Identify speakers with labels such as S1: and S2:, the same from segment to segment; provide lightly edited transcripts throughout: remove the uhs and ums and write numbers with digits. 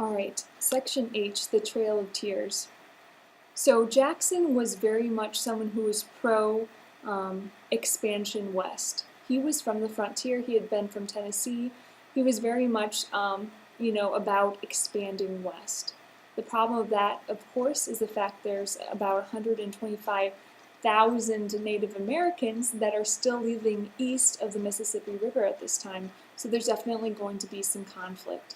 S1: Alright, Section H, the Trail of Tears. So Jackson was very much someone who was pro expansion west. He was from the frontier, he had been from Tennessee. He was very much, about expanding west. The problem of that, of course, is the fact there's about 125,000 Native Americans that are still living east of the Mississippi River at this time, so there's definitely going to be some conflict.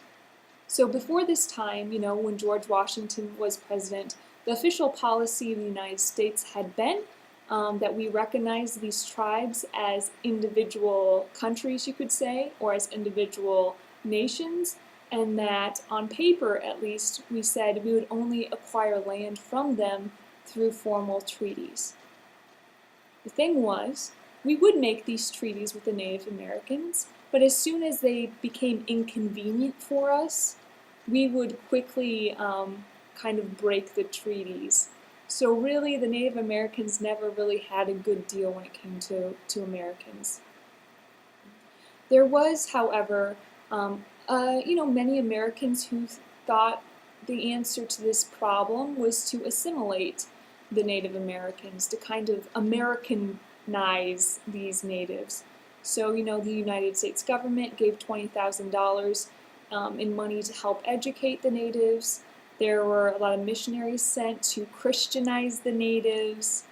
S1: So before this time, when George Washington was president, the official policy of the United States had been that we recognize these tribes as individual countries, you could say, or as individual nations, and that on paper, at least, we said we would only acquire land from them through formal treaties. The thing was, we would make these treaties with the Native Americans, but as soon as they became inconvenient for us, we would quickly kind of break the treaties. So really, the Native Americans never really had a good deal when it came to Americans. There was, however, many Americans who thought the answer to this problem was to assimilate the Native Americans, to kind of Americanize these natives. So, the United States government gave $20,000 in money to help educate the natives. There were a lot of missionaries sent to Christianize the natives.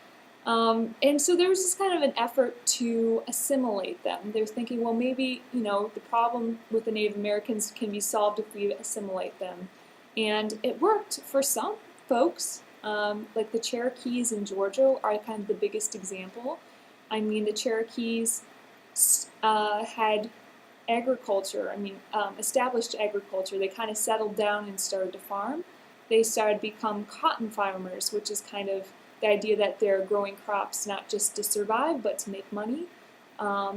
S1: And so there was this kind of an effort to assimilate them. They were thinking, well, maybe, the problem with the Native Americans can be solved if we assimilate them. And it worked for some folks. Like the Cherokees in Georgia are kind of the biggest example. I mean, the Cherokees had agriculture, established agriculture. They kind of settled down and started to farm. They started to become cotton farmers, which is kind of the idea that they're growing crops not just to survive, but to make money.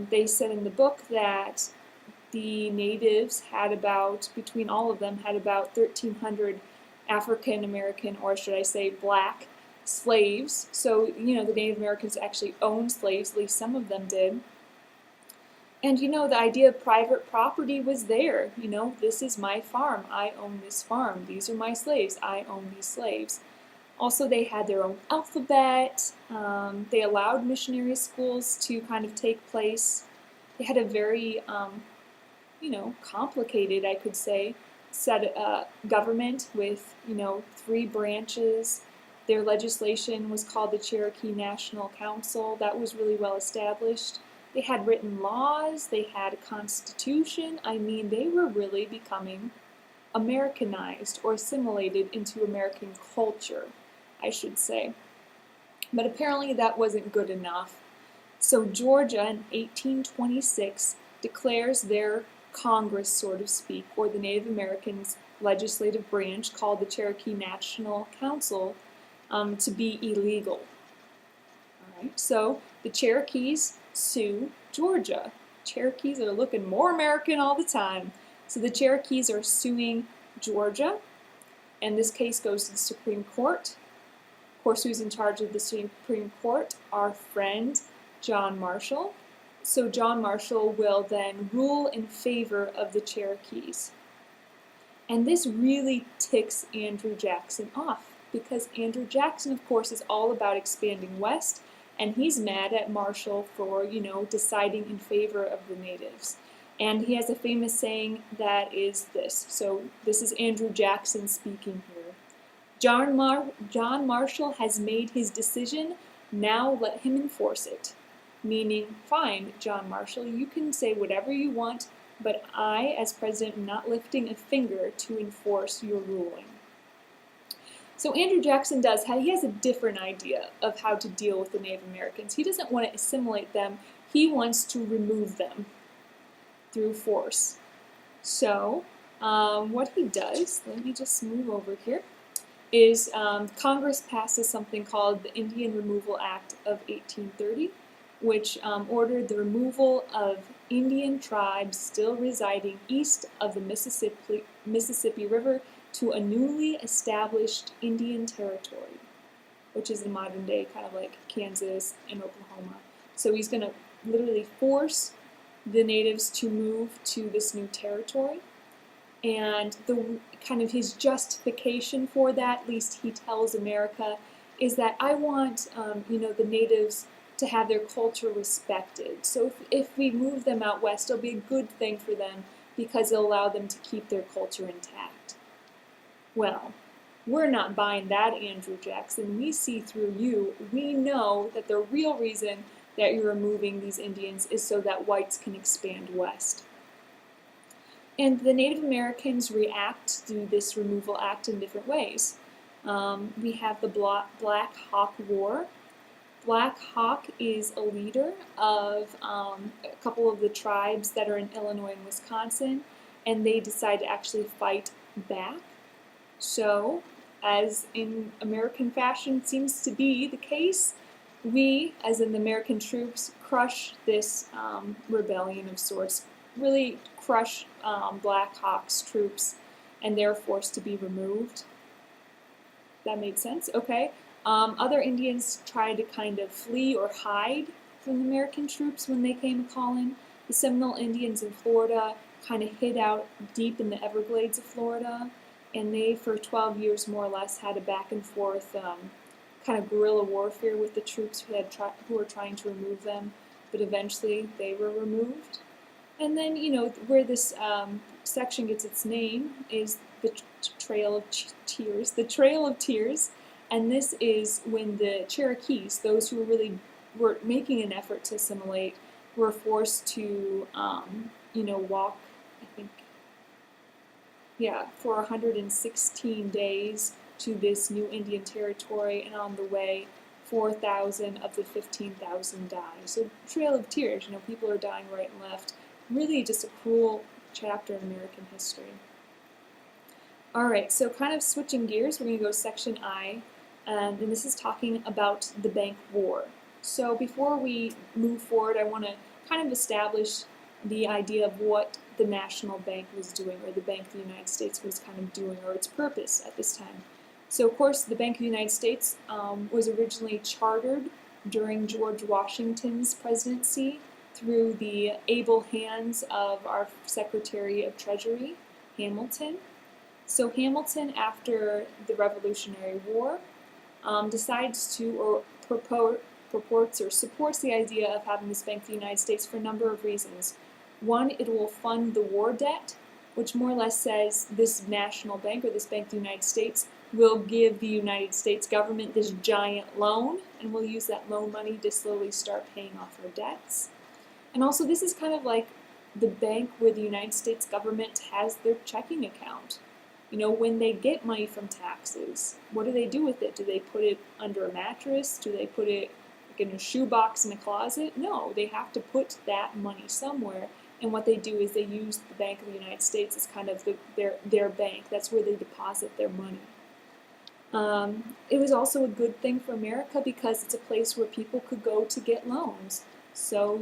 S1: They said in the book that the natives between all of them, had about 1,300 African American, or should I say black, slaves. So, the Native Americans actually owned slaves, at least some of them did. And the idea of private property was there. This is my farm. I own this farm. These are my slaves. I own these slaves. Also, they had their own alphabet. They allowed missionary schools to kind of take place. They had a very, complicated, I could say, government with, 3 branches. Their legislation was called the Cherokee National Council. That was really well established. They had written laws, they had a constitution. They were really becoming Americanized or assimilated into American culture, I should say. But apparently that wasn't good enough. So Georgia in 1826 declares their Congress, so to speak, or the Native Americans' legislative branch called the Cherokee National Council, to be illegal. All right, so the Cherokees sue Georgia. Cherokees are looking more American all the time. So the Cherokees are suing Georgia, and this case goes to the Supreme Court. Of course, who's in charge of the Supreme Court? Our friend, John Marshall. So John Marshall will then rule in favor of the Cherokees. And this really ticks Andrew Jackson off, because Andrew Jackson, of course, is all about expanding west, and he's mad at Marshall for, deciding in favor of the natives. And he has a famous saying that is this. So this is Andrew Jackson speaking here. John Marshall has made his decision, now let him enforce it. Meaning, fine, John Marshall, you can say whatever you want, but I, as president, am not lifting a finger to enforce your ruling. So Andrew Jackson he has a different idea of how to deal with the Native Americans. He doesn't want to assimilate them, he wants to remove them through force. So what he does, let me just move over here, is Congress passes something called the Indian Removal Act of 1830, which ordered the removal of Indian tribes still residing east of the Mississippi River to a newly established Indian territory, which is in modern day kind of like Kansas and Oklahoma. So he's going to literally force the natives to move to this new territory. And the kind of his justification for that, at least he tells America, is that I want the natives to have their culture respected. So if we move them out west, it'll be a good thing for them because it'll allow them to keep their culture intact. Well, we're not buying that, Andrew Jackson. We see through you. We know that the real reason that you're removing these Indians is so that whites can expand west. And the Native Americans react to this removal act in different ways. We have the Black Hawk War. Black Hawk is a leader of a couple of the tribes that are in Illinois and Wisconsin, and they decide to actually fight back. So, as in American fashion seems to be the case, we, as in the American troops, crush this rebellion of sorts, really crush Black Hawk's troops, and they're forced to be removed. That made sense? Okay. Other Indians tried to kind of flee or hide from the American troops when they came calling. The Seminole Indians in Florida kind of hid out deep in the Everglades of Florida, and they, for 12 years more or less, had a back and forth kind of guerrilla warfare with the troops who were trying to remove them, but eventually they were removed. And then, where this section gets its name is the Trail of Tears. The Trail of Tears. And this is when the Cherokees, those who really were making an effort to assimilate, were forced to, walk, I think, for 116 days to this new Indian territory, and on the way, 4,000 of the 15,000 die. So Trail of Tears, people are dying right and left. Really just a cruel chapter in American history. Alright, so kind of switching gears, we're going to go to section I, and this is talking about the Bank War. So before we move forward, I want to kind of establish the idea of what the national bank was doing, or the Bank of the United States was kind of doing, or its purpose at this time. So of course the Bank of the United States was originally chartered during George Washington's presidency through the able hands of our Secretary of Treasury, Hamilton. So Hamilton, after the Revolutionary War, decides to, or purports or supports the idea of having this Bank of the United States for a number of reasons. One, it will fund the war debt, which more or less says this national bank, or this Bank of the United States, will give the United States government this giant loan, and we'll use that loan money to slowly start paying off our debts. And also, this is kind of like the bank where the United States government has their checking account. When they get money from taxes, what do they do with it? Do they put it under a mattress? Do they put it in a shoebox in a closet? No, they have to put that money somewhere. And what they do is they use the Bank of the United States as kind of their bank. That's where they deposit their money. It was also a good thing for America because it's a place where people could go to get loans. So,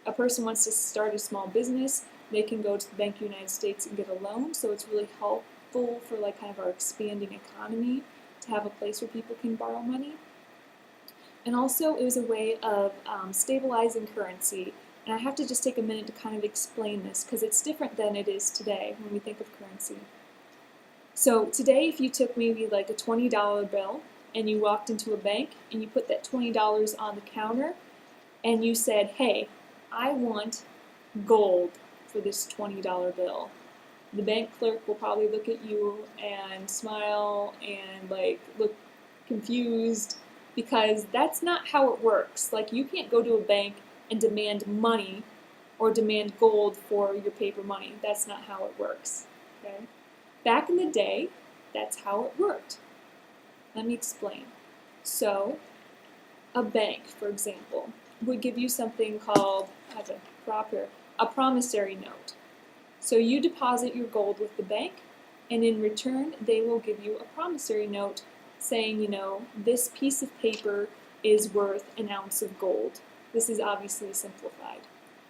S1: a person wants to start a small business, they can go to the Bank of the United States and get a loan. So it's really helpful for kind of our expanding economy to have a place where people can borrow money. And also it was a way of stabilizing currency. And I have to just take a minute to kind of explain this because it's different than it is today when we think of currency. So today, if you took maybe like a $20 bill and you walked into a bank and you put that $20 on the counter and you said, hey, I want gold for this $20 bill. The bank clerk will probably look at you and smile and look confused because that's not how it works. You can't go to a bank and demand money or demand gold for your paper money. That's not how it works. Okay? Back in the day, that's how it worked. Let me explain. So, a bank, for example, would give you something called, I have a prop here, a promissory note. So you deposit your gold with the bank, and in return, they will give you a promissory note saying, this piece of paper is worth an ounce of gold. This is obviously simplified.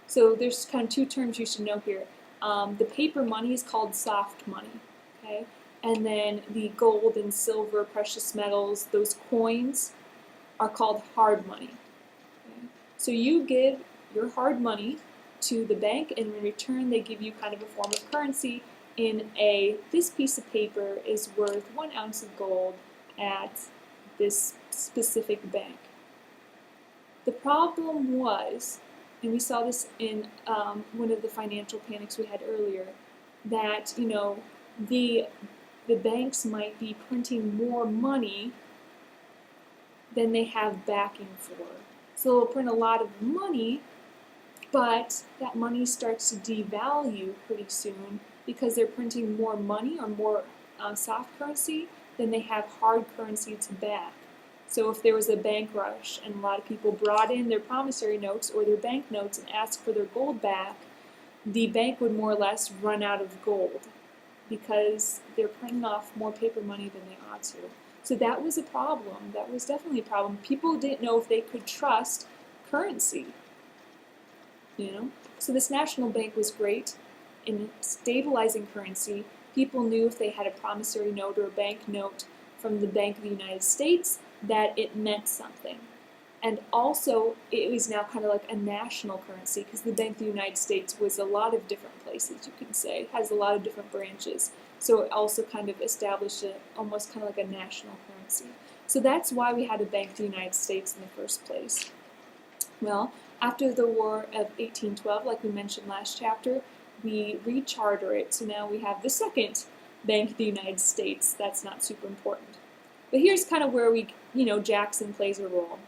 S1: So there's kind of two terms you should know here. The paper money is called soft money. Okay? And then the gold and silver, precious metals, those coins are called hard money. Okay? So you give your hard money to the bank, and in return they give you kind of a form of currency in this piece of paper is worth 1 ounce of gold at this specific bank. The problem was, and we saw this in one of the financial panics we had earlier, that the banks might be printing more money than they have backing for. So they'll print a lot of money, but that money starts to devalue pretty soon because they're printing more money or more soft currency than they have hard currency to back. So if there was a bank rush and a lot of people brought in their promissory notes or their bank notes and asked for their gold back, the bank would more or less run out of gold because they're printing off more paper money than they ought to. So that was a problem. That was definitely a problem. People didn't know if they could trust currency. So this national bank was great in stabilizing currency. People knew if they had a promissory note or a bank note from the Bank of the United States that it meant something. And also, it was now kind of like a national currency because the Bank of the United States was a lot of different places, you can say, has a lot of different branches. So it also kind of established almost kind of like a national currency. So that's why we had a Bank of the United States in the first place. Well, after the War of 1812, like we mentioned last chapter, we recharter it. So now we have the second Bank of the United States. That's not super important. But here's kind of where Jackson plays a role.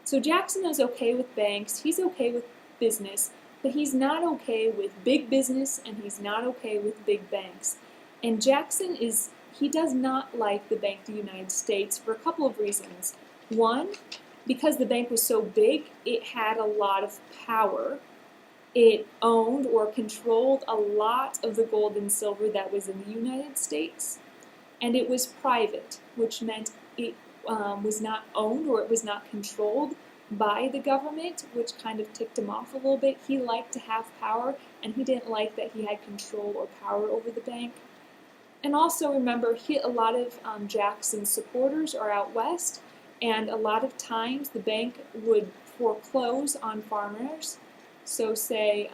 S1: So Jackson is okay with banks, he's okay with business, but he's not okay with big business and he's not okay with big banks. And Jackson he does not like the Bank of the United States for a couple of reasons. One, because the bank was so big, it had a lot of power. It owned or controlled a lot of the gold and silver that was in the United States. And it was private, which meant it was not owned or it was not controlled by the government, which kind of ticked him off a little bit. He liked to have power, and he didn't like that he had control or power over the bank. And also remember, a lot of Jackson's supporters are out west, and a lot of times the bank would foreclose on farmers. So say,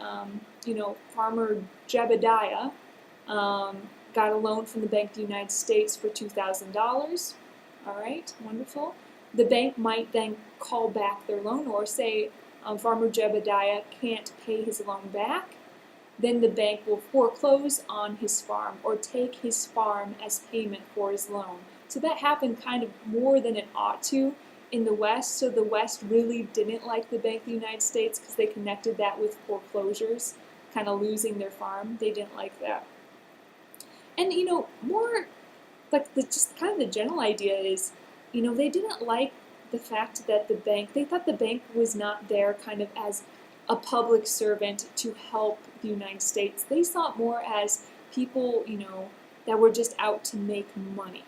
S1: Farmer Jebediah got a loan from the Bank of the United States for $2,000. All right, wonderful. The bank might then call back their loan, or say Farmer Jebediah can't pay his loan back. Then the bank will foreclose on his farm or take his farm as payment for his loan. So that happened kind of more than it ought to in the West. So the West really didn't like the Bank of the United States because they connected that with foreclosures, kind of losing their farm. They didn't like that. And more like just kind of the general idea is, they didn't like the fact that they thought the bank was not there kind of as a public servant to help the United States. They saw it more as people, that were just out to make money.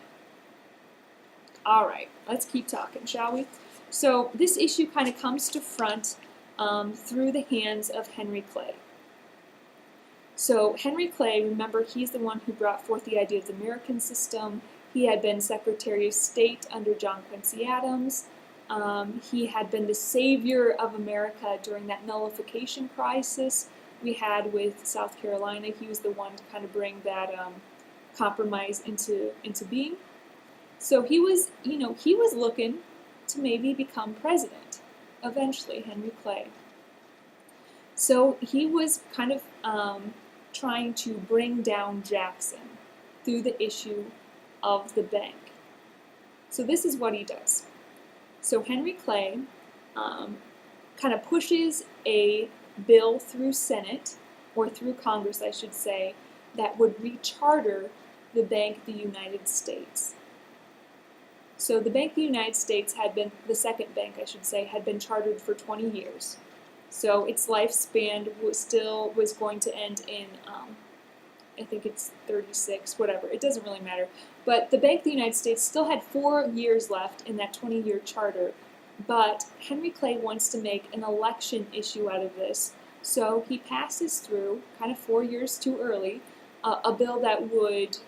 S1: All right, let's keep talking, shall we? So this issue kind of comes to front through the hands of Henry Clay. So Henry Clay, remember, he's the one who brought forth the idea of the American system. He had been Secretary of State under John Quincy Adams. He had been the savior of America during that nullification crisis we had with South Carolina. He was the one to kind of bring that compromise into being. So he was looking to maybe become president eventually, Henry Clay. So he was kind of trying to bring down Jackson through the issue of the bank. So this is what he does. So Henry Clay kind of pushes a bill through Senate, or through Congress, I should say, that would recharter the Bank of the United States. So the Bank of the United States had been, the second bank, I should say, had been chartered for 20 years. So its lifespan was going to end in, I think it's 36, whatever. It doesn't really matter. But the Bank of the United States still had 4 years left in that 20-year charter. But Henry Clay wants to make an election issue out of this. So he passes through, kind of 4 years too early, a bill that would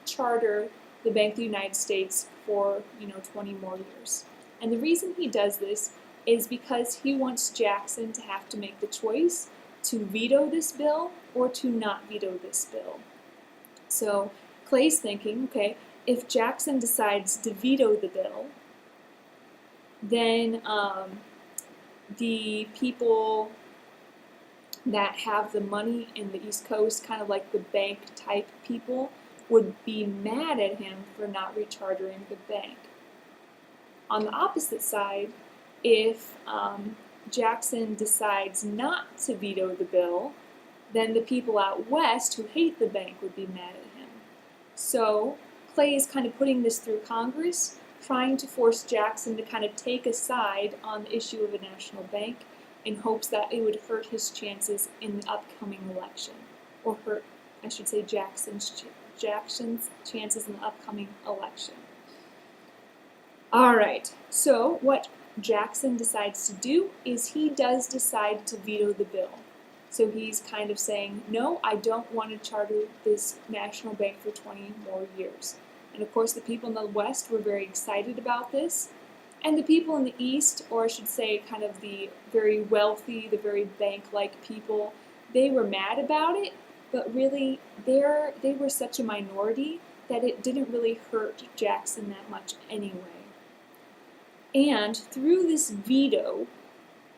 S1: charter the Bank of the United States for 20 more years. And the reason he does this is because he wants Jackson to have to make the choice to veto this bill or to not veto this bill. So Clay's thinking, okay, if Jackson decides to veto the bill, then the people that have the money in the East Coast, kind of like the bank type people, would be mad at him for not rechartering the bank. On the opposite side, if Jackson decides not to veto the bill, then the people out west who hate the bank would be mad at him. So Clay is kind of putting this through Congress, trying to force Jackson to kind of take a side on the issue of a national bank in hopes that it would hurt his chances in the upcoming election, or hurt, I should say, Jackson's chances in the upcoming election. All right, so what Jackson decides to do is he does decide to veto the bill. So he's kind of saying, no, I don't want to charter this national bank for 20 more years. And of course, the people in the West were very excited about this. And the people in the East, or I should say kind of the very wealthy, the very bank-like people, they were mad about it, but really they were such a minority that it didn't really hurt Jackson that much anyway. And through this veto,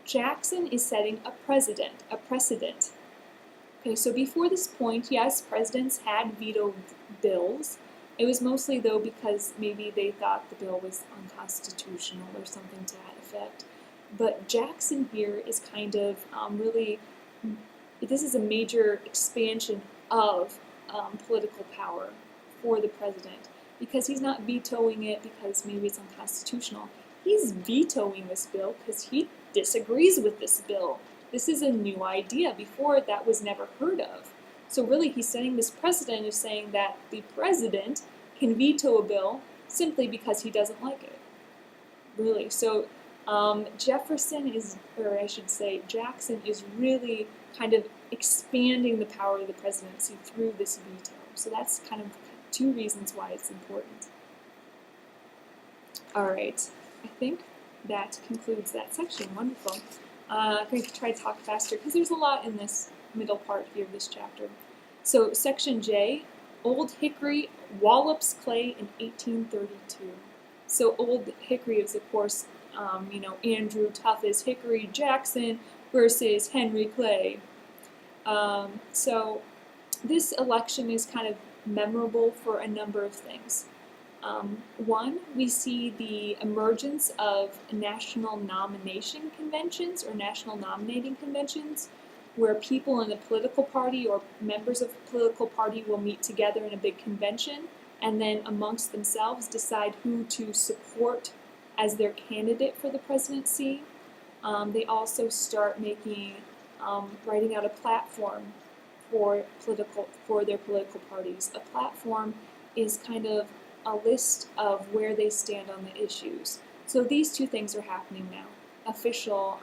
S1: Jackson is setting a precedent. Okay, so before this point, yes, presidents had vetoed bills. It was mostly, though, because maybe they thought the bill was unconstitutional or something to that effect. But Jackson here is kind of really, this is a major expansion of political power for the president, because he's not vetoing it because maybe it's unconstitutional. He's vetoing this bill because he disagrees with this bill. This is a new idea. Before, that was never heard of. So really, he's setting this precedent of saying that the president can veto a bill simply because he doesn't like it. Really. So Jackson is really kind of expanding the power of the presidency through this veto. So that's kind of two reasons why it's important. All right. I think that concludes that section. Wonderful. I'm going to try to talk faster because there's a lot in this middle part here of this chapter. So section J, Old Hickory wallops Clay in 1832. So Old Hickory is, of course, Andrew Tough's Hickory Jackson versus Henry Clay. So this election is kind of memorable for a number of things. One, we see the emergence of national nomination conventions or national nominating conventions, where people in a political party or members of a political party will meet together in a big convention and then amongst themselves decide who to support as their candidate for the presidency. They also start writing out a platform for their political parties. A platform is kind of a list of where they stand on the issues. So these two things are happening now. Official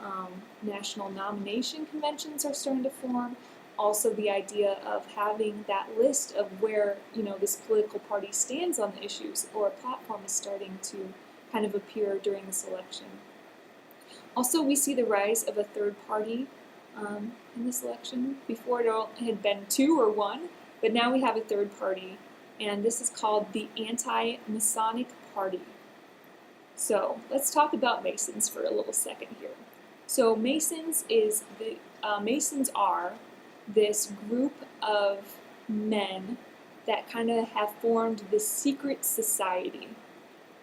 S1: national nomination conventions are starting to form. Also, the idea of having that list of where this political party stands on the issues, or a platform, is starting to kind of appear during this election. Also, we see the rise of a third party in this election. Before, it had been two or one, but now we have a third party, and this is called the Anti-Masonic Party. So let's talk about Masons for a little second here. So Masons are this group of men that kind of have formed this secret society.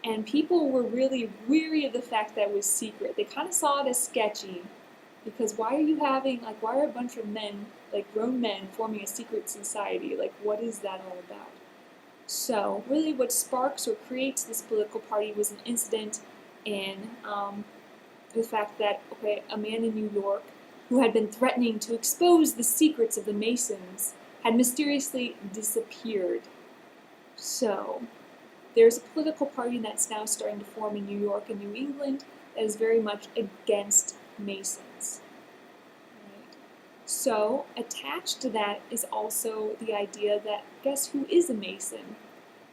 S1: And people were really weary of the fact that it was secret. They kind of saw it as sketchy, because why are a bunch of men, like grown men, forming a secret society? Like, what is that all about? So really what sparks or creates this political party was an incident in the fact that, a man in New York who had been threatening to expose the secrets of the Masons had mysteriously disappeared. So there's a political party that's now starting to form in New York and New England that is very much against Masons. Right? So attached to that is also the idea that, guess who is a Mason?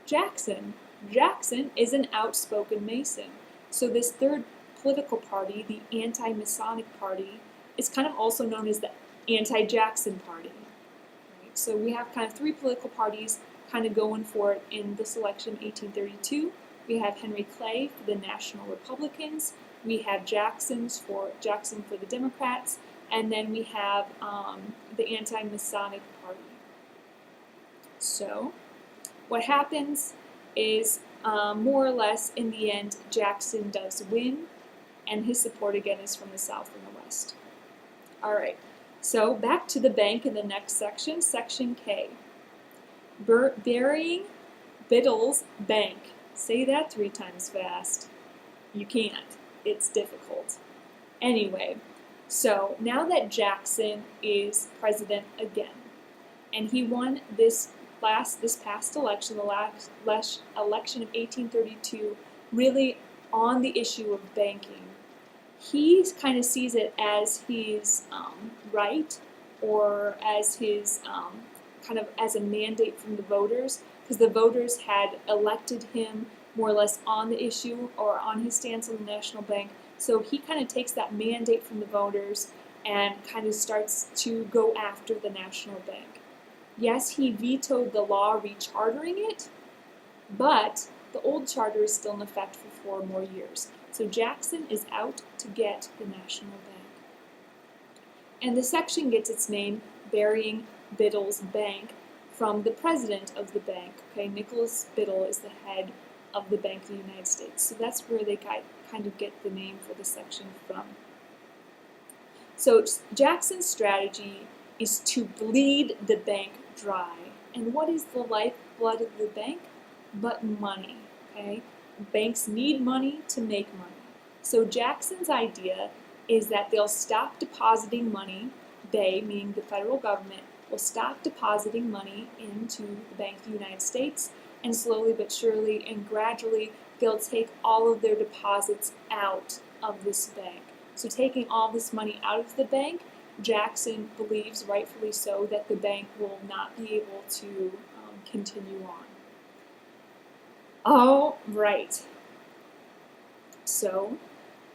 S1: Jackson. Jackson is an outspoken Mason. So this third political party, the Anti-Masonic Party, is kind of also known as the anti-Jackson party. Right? So we have kind of three political parties kind of going for it in this election of 1832. We have Henry Clay for the National Republicans. We have Jackson for the Democrats, and then we have the anti-Masonic party. So what happens is more or less in the end Jackson does win, and his support again is from the South and the West. All right, so back to the bank in the next section, Section K. Burying Biddle's Bank. Say that 3 times fast. You can't. It's difficult. Anyway, so now that Jackson is president again, and he won this past election, the last election of 1832, really on the issue of banking, he kind of sees it as his right, or as his kind of as a mandate from the voters, because the voters had elected him more or less on the issue or on his stance on the national bank. So he kind of takes that mandate from the voters and kind of starts to go after the national bank. Yes, he vetoed the law rechartering it, but the old charter is still in effect for 4 more years. So Jackson is out to get the national bank. And the section gets its name, Burying Biddle's Bank, from the president of the bank. Okay, Nicholas Biddle is the head of the Bank of the United States. So that's where they kind of get the name for the section from. So Jackson's strategy is to bleed the bank dry. And what is the lifeblood of the bank? But money, okay? Banks need money to make money. So Jackson's idea is that they'll stop depositing money, they, meaning the federal government, will stop depositing money into the Bank of the United States, and slowly but surely and gradually they'll take all of their deposits out of this bank. So taking all this money out of the bank, Jackson believes, rightfully so, that the bank will not be able to continue on. All right. So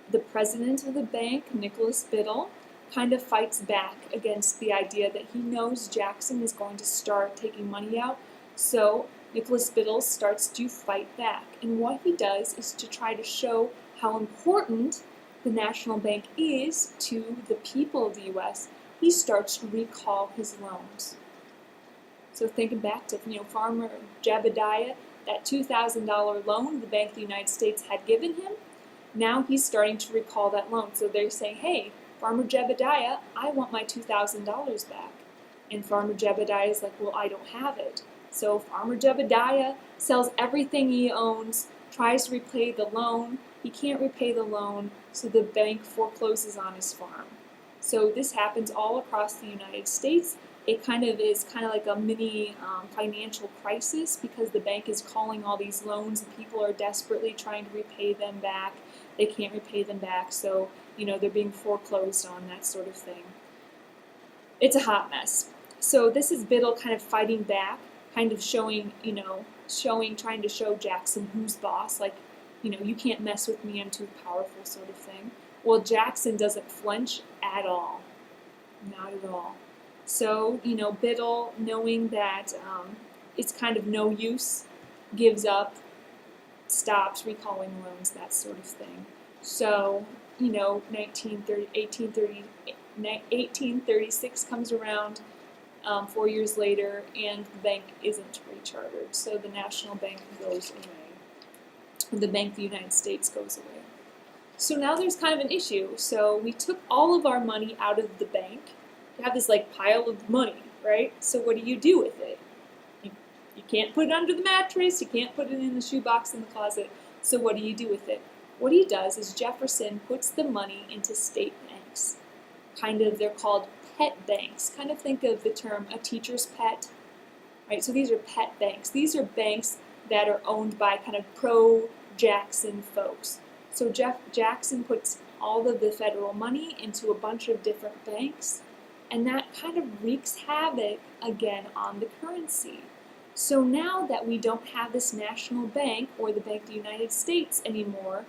S1: the president of the bank, Nicholas Biddle, kind of fights back against the idea that he knows Jackson is going to start taking money out. So Nicholas Biddle starts to fight back. And what he does is to try to show how important the national bank is to the people of the U.S., he starts to recall his loans. So thinking back to Farmer Jebediah, that $2,000 loan the Bank of the United States had given him, now he's starting to recall that loan. So they're saying, hey, Farmer Jebediah, I want my $2,000 back. And Farmer Jebediah is like, well, I don't have it. So Farmer Jebediah sells everything he owns, tries to repay the loan. He can't repay the loan, so the bank forecloses on his farm. So this happens all across the United States. It is kind of like a mini financial crisis, because the bank is calling all these loans and people are desperately trying to repay them back. They can't repay them back, so they're being foreclosed on, that sort of thing. It's a hot mess. So this is Biddle kind of fighting back, kind of showing, trying to show Jackson who's boss, like, you can't mess with me, I'm too powerful, sort of thing. Well, Jackson doesn't flinch at all. Not at all. So, Biddle, knowing that it's kind of no use, gives up, stops recalling loans, that sort of thing. So, 1836 comes around, 4 years later, and the bank isn't rechartered. So the national bank goes away. The Bank of the United States goes away. So now there's kind of an issue. So we took all of our money out of the bank. You have this pile of money, right? So what do you do with it? You can't put it under the mattress. You can't put it in the shoebox in the closet. So what do you do with it? What he does is Jefferson puts the money into state banks. They're called pet banks. Kind of think of the term a teacher's pet, right? So these are pet banks. These are banks that are owned by kind of pro-Jackson folks. So Jackson puts all of the federal money into a bunch of different banks, and that kind of wreaks havoc again on the currency. So now that we don't have this national bank or the Bank of the United States anymore,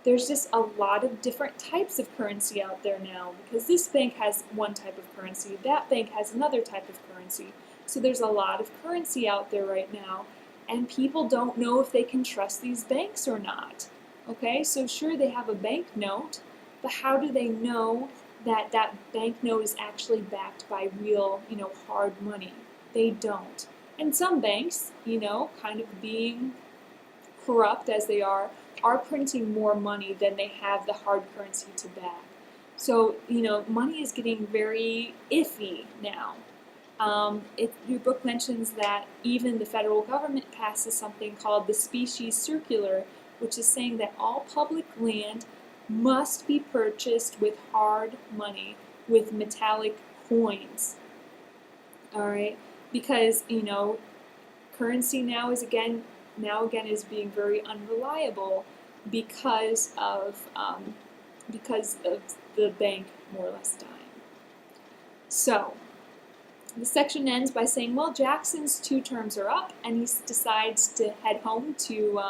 S1: there's just a lot of different types of currency out there now, because this bank has one type of currency, that bank has another type of currency. So there's a lot of currency out there right now, and people don't know if they can trust these banks or not. Okay, so sure, they have a banknote, but how do they know that that banknote is actually backed by real, hard money? They don't. And some banks, kind of being corrupt as they are printing more money than they have the hard currency to back. So, money is getting very iffy now. Your book mentions that even the federal government passes something called the Species Circular, which is saying that all public land must be purchased with hard money, with metallic coins. All right, because currency now again is being very unreliable because of the bank more or less dying. So the section ends by saying, well, Jackson's 2 terms are up, and he decides to head home to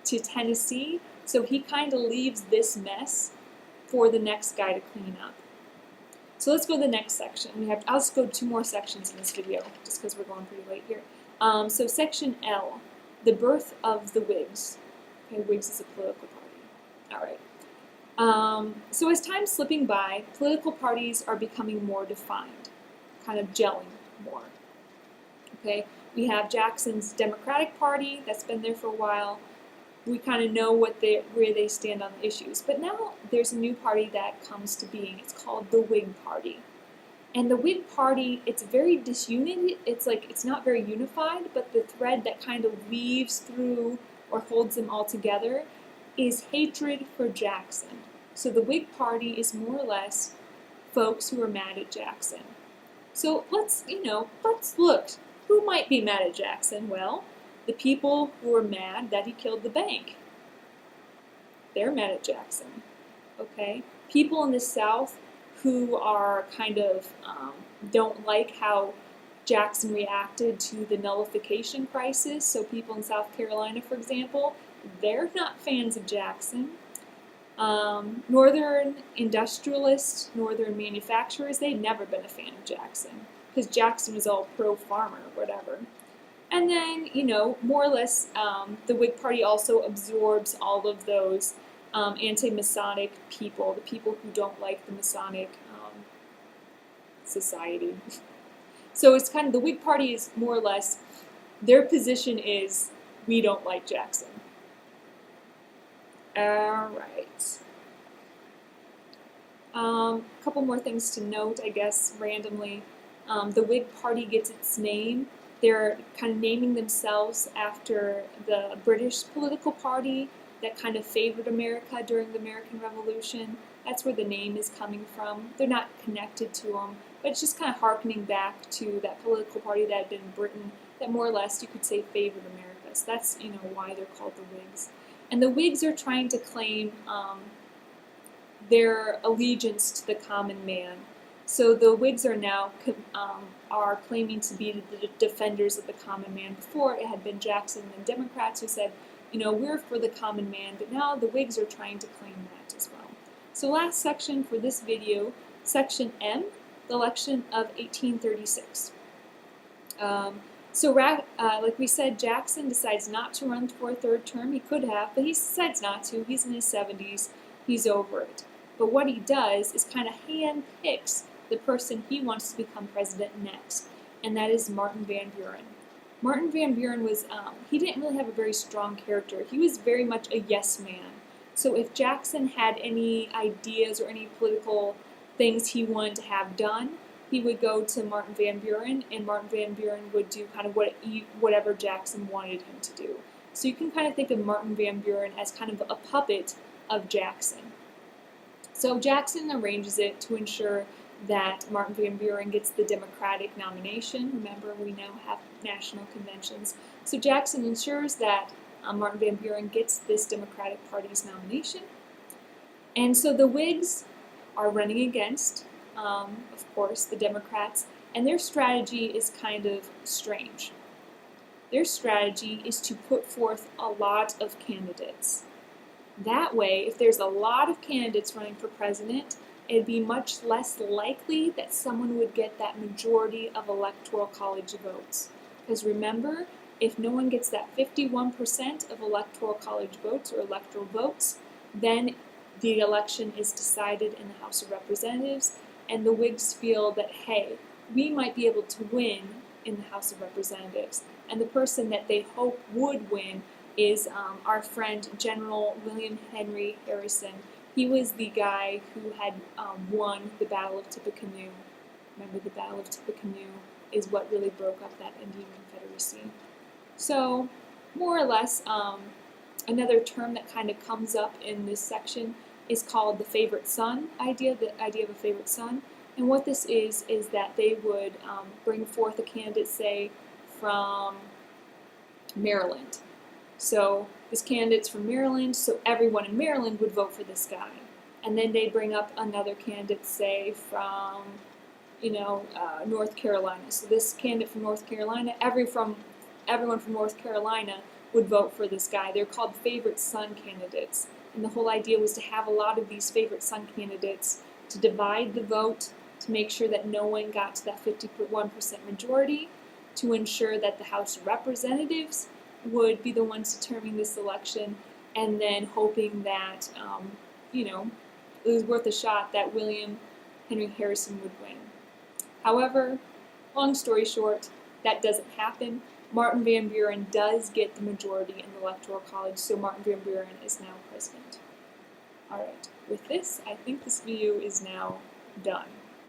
S1: Tennessee. So he kind of leaves this mess for the next guy to clean up. So let's go to the next section. I'll just go 2 more sections in this video, just because we're going pretty late here. So section L, the birth of the Whigs. Okay, Whigs is a political party. All right. So as time's slipping by, political parties are becoming more defined, kind of gelling more. Okay, we have Jackson's Democratic Party that's been there for a while. We kind of know where they stand on the issues. But now there's a new party that comes to being. It's called the Whig Party. And the Whig Party, it's very disunity. It's not very unified, but the thread that kind of weaves through or holds them all together is hatred for Jackson. So the Whig Party is more or less folks who are mad at Jackson. So let's look. Who might be mad at Jackson? Well, the people who are mad that he killed the bank. They're mad at Jackson. Okay? People in the South who are kind of don't like how Jackson reacted to the nullification crisis. So people in South Carolina, for example, they're not fans of Jackson. Northern industrialists, northern manufacturers, they'd never been a fan of Jackson because Jackson was all pro-farmer or whatever. And then, more or less, the Whig Party also absorbs all of those anti-Masonic people, the people who don't like the Masonic society. So it's kind of, the Whig Party is more or less, their position is, we don't like Jackson. All right. A couple more things to note, I guess, randomly. The Whig Party gets its name. They're kind of naming themselves after the British political party that kind of favored America during the American Revolution. That's where the name is coming from. They're not connected to them, but it's just kind of harkening back to that political party that had been in Britain that more or less you could say favored America. So that's why they're called the Whigs. And the Whigs are trying to claim their allegiance to the common man. So the Whigs are now are claiming to be the defenders of the common man. Before, it had been Jackson and Democrats who said, we're for the common man, but now the Whigs are trying to claim that as well. So last section for this video, section M, the election of 1836. Like we said, Jackson decides not to run for a 3rd term. He could have, but he decides not to. He's in his 70s. He's over it. But what he does is kind of hand-picks the person he wants to become president next, and that is Martin Van Buren. Martin Van Buren was, he didn't really have a very strong character. He was very much a yes man. So if Jackson had any ideas or any political things he wanted to have done, he would go to Martin Van Buren, and Martin Van Buren would do kind of whatever Jackson wanted him to do. So you can kind of think of Martin Van Buren as kind of a puppet of Jackson. So Jackson arranges it to ensure that Martin Van Buren gets the Democratic nomination. Remember, we now have national conventions. So Jackson ensures that Martin Van Buren gets this Democratic Party's nomination. And so the Whigs are running against, of course, the Democrats, and their strategy is kind of strange. Their strategy is to put forth a lot of candidates. That way, if there's a lot of candidates running for president, it'd be much less likely that someone would get that majority of electoral college votes. Because remember, if no one gets that 51% of electoral college votes or electoral votes, then the election is decided in the House of Representatives, and the Whigs feel that, hey, we might be able to win in the House of Representatives. And the person that they hope would win is our friend General William Henry Harrison. He was the guy who had won the Battle of Tippecanoe. Remember, the Battle of Tippecanoe is what really broke up that Indian Confederacy. So, more or less, another term that kind of comes up in this section is called the favorite son idea, the idea of a favorite son. And what this is that they would bring forth a candidate, say, from Maryland. So this candidate's from Maryland, so everyone in Maryland would vote for this guy. And then they bring up another candidate, say, from, North Carolina. So this candidate from North Carolina, everyone from North Carolina would vote for this guy. They're called favorite son candidates. And the whole idea was to have a lot of these favorite son candidates to divide the vote, to make sure that no one got to that 51% majority, to ensure that the House of Representatives would be the ones determining this election, and then hoping that, it was worth a shot that William Henry Harrison would win. However, long story short, that doesn't happen. Martin Van Buren does get the majority in the Electoral College, so Martin Van Buren is now president. Alright, with this, I think this video is now done.